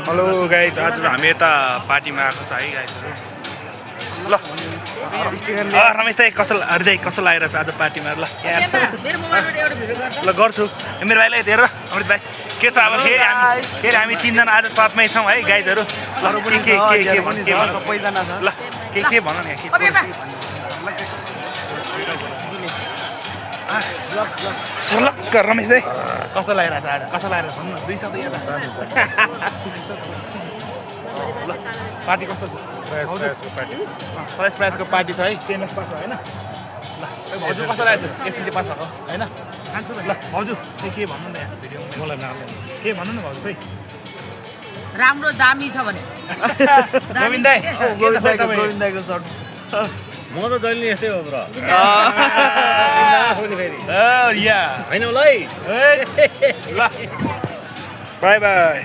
Hello guys, आज हामी यता पार्टीमा आएको छ है गाइजहरू। ल रमेश दाइ कस्तो हृदय कस्तो लागेको छ आज पार्टीमा? ल ल गर्छु मेरो भाइलाई हेर अमृत भाइ के छ अब फेरि हामी तिनजना आज साथमै छौँ है गाइजहरू। ल के सबैजना छ। ल के भन न सर्लक्क रमेश दाइ कस्तो लागिरहेछ आज? कस्तो लागेर भन्नु न, 2 शब्द याद ल पार्टी कस्तो छ? फ्रेस प्राइसको पार्टी छ है। 10 लाख पास भयो होइन? ल भाउजू कस्तो लागेको छ? एसएलसी पास भएको होइन? खान्छु ल भाउजू के भन्नु न यहाँ भिडियोमा? मलाई नाम के भन्नु न भाउजू खोइ। राम्रो दामी छ भने गोविन्द दाइ गोविन्द दाइको सर्ट म त जहिले यस्तै हो ब्रो। या होइन होला है। ल बाई बाई।